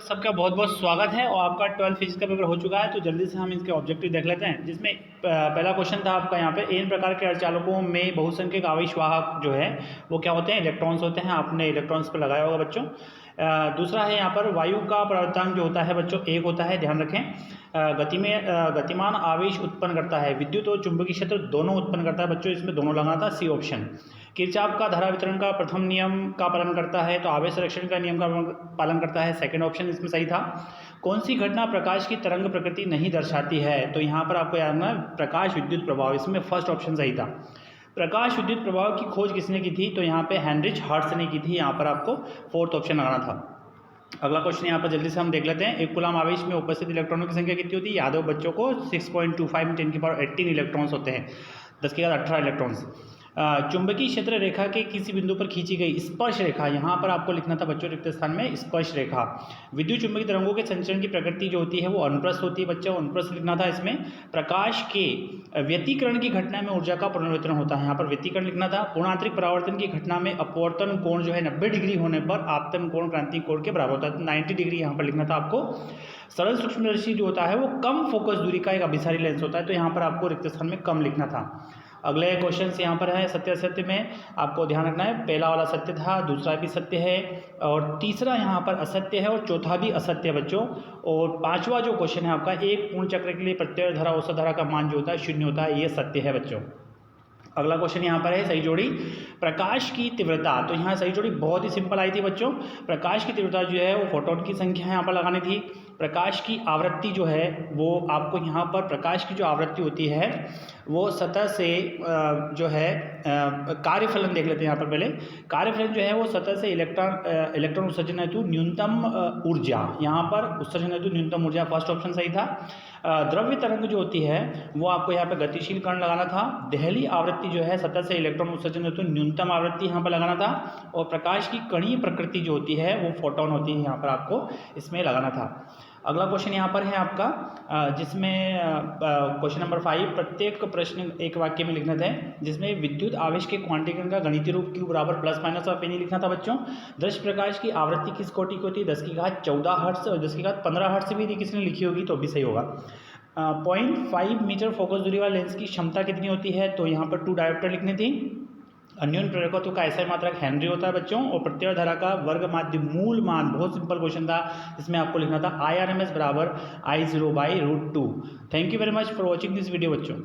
सबका बहुत बहुत स्वागत है और आपका 12 फिजिक्स का पेपर हो चुका है। तो जल्दी से हम इसके ऑब्जेक्टिव देख लेते हैं, जिसमें पहला क्वेश्चन था आपका यहाँ पे एन प्रकार के अर्धचालकों में बहुसंख्यक आवेश वाहक जो है वो क्या होते हैं, इलेक्ट्रॉन्स होते हैं। आपने इलेक्ट्रॉन्स पर लगाया होगा बच्चों। दूसरा है यहाँ पर वायु का प्रवर्तन जो होता है बच्चों एक होता है, ध्यान रखें। गतिमान आवेश उत्पन्न करता है, विद्युत और चुंबकीय क्षेत्र दोनों उत्पन्न करता है बच्चों, इसमें दोनों लगाना था, सी ऑप्शन। किरचॉफ का धारा वितरण का प्रथम नियम का पालन करता है, तो आवेश संरक्षण का नियम का पालन करता है, सेकंड ऑप्शन इसमें सही था। कौन सी घटना प्रकाश की तरंग प्रकृति नहीं दर्शाती है, तो यहाँ पर आपको याद रखना प्रकाश विद्युत प्रभाव, इसमें फर्स्ट ऑप्शन सही था। प्रकाश विद्युत प्रभाव की खोज किसने की थी, तो यहाँ पे हेनरिच हर्ट्ज ने की थी, यहाँ पर आपको फोर्थ ऑप्शन लगाना था। अगला क्वेश्चन यहाँ पर जल्दी से हम देख लेते हैं। एक कूलम आवेश में उपस्थित इलेक्ट्रॉनों की संख्या कितनी होती है, याद हो बच्चों को 6.25 10 की पावर 18 इलेक्ट्रॉन्स होते हैं, 10 की पावर 18 इलेक्ट्रॉन्स। चुंबकीय क्षेत्र रेखा के किसी बिंदु पर खींची गई स्पर्श रेखा, यहाँ पर आपको लिखना था बच्चों रिक्त स्थान में स्पर्श रेखा। विद्युत चुंबकीय तरंगों के संचरण की प्रकृति जो होती है वो अनुप्रस्थ होती है बच्चों, अनुप्रस्थ लिखना था इसमें। प्रकाश के व्यतिकरण की घटना में ऊर्जा का पुनर्वितरण होता है, यहाँ पर व्यतिकरण लिखना था। पूर्णांतरिक परावर्तन की घटना में अपवर्तन कोण जो है 90 डिग्री होने पर आपतन कोण क्रांतिक कोण के बराबर होता है, 90 डिग्री यहाँ पर लिखना था आपको। सरल सूक्ष्मदर्शी जो होता है वो कम फोकस दूरी का एक अभिसारी लेंस होता है, तो यहाँ पर आपको रिक्त स्थान में कम लिखना था। अगले क्वेश्चन यहाँ पर है सत्य असत्य में आपको ध्यान रखना है, पहला वाला सत्य था, दूसरा भी सत्य है और तीसरा यहाँ पर असत्य है और चौथा भी असत्य है बच्चों। और पांचवा जो क्वेश्चन है आपका, एक पूर्ण चक्र के लिए प्रत्यय धारा औसत धारा का मान जो होता है 0 होता है, ये सत्य है बच्चों। अगला क्वेश्चन यहाँ पर है सही जोड़ी प्रकाश की तीव्रता, तो यहाँ सही जोड़ी बहुत ही सिंपल आई थी बच्चों। प्रकाश की तीव्रता जो है वो फोटोन की संख्या यहाँ पर लगानी थी। प्रकाश की आवृत्ति जो है वो आपको यहाँ पर प्रकाश की जो आवृत्ति होती है वो सतह से जो है कार्यफलन देख लेते हैं यहाँ पर पहले। कार्यफलन जो है वो सतह से इलेक्ट्रॉन उत्सर्जन हेतु न्यूनतम ऊर्जा, यहाँ पर उत्सर्जन हेतु न्यूनतम ऊर्जा, फर्स्ट ऑप्शन सही था। द्रव्य तरंग जो होती है वो आपको यहाँ पर गतिशील कण लगाना था। दहली आवृत्ति जो है सतह से इलेक्ट्रॉन उत्सर्जन हेतु न्यूनतम आवृत्ति यहाँ पर लगाना था। और प्रकाश की कणीय प्रकृति जो होती है वो फोटोन होती है, यहाँ पर आपको इसमें लगाना था। अगला क्वेश्चन यहाँ पर है आपका, जिसमें क्वेश्चन नंबर 5 प्रत्येक प्रश्न एक वाक्य में लिखना था, जिसमें विद्युत आवेश के क्वांटीकरण का गणितीय रूप Q बराबर प्लस माइनस ऑफ एनी लिखना था बच्चों। दृश्य प्रकाश की आवृत्ति किस कोटि की होती है, 10 की घात 14 हर्ट्ज और 10 की घात 15 हर्ट्ज से भी यदि किसी ने लिखी होगी तो भी सही होगा। 0.5 मीटर फोकस दूरी वाले लेंस की क्षमता कितनी होती है, तो यहाँ पर 2 डायोप्टर लिखनी थी। अन्योन्य प्रेरकत्व का ऐसा मात्रक हेनरी होता है बच्चों। और प्रत्यय धारा का वर्ग माध्य मूल मान, बहुत सिंपल क्वेश्चन था, इसमें आपको लिखना था IRMS बराबर I0/√2। Thank you very much for watching this video बच्चों।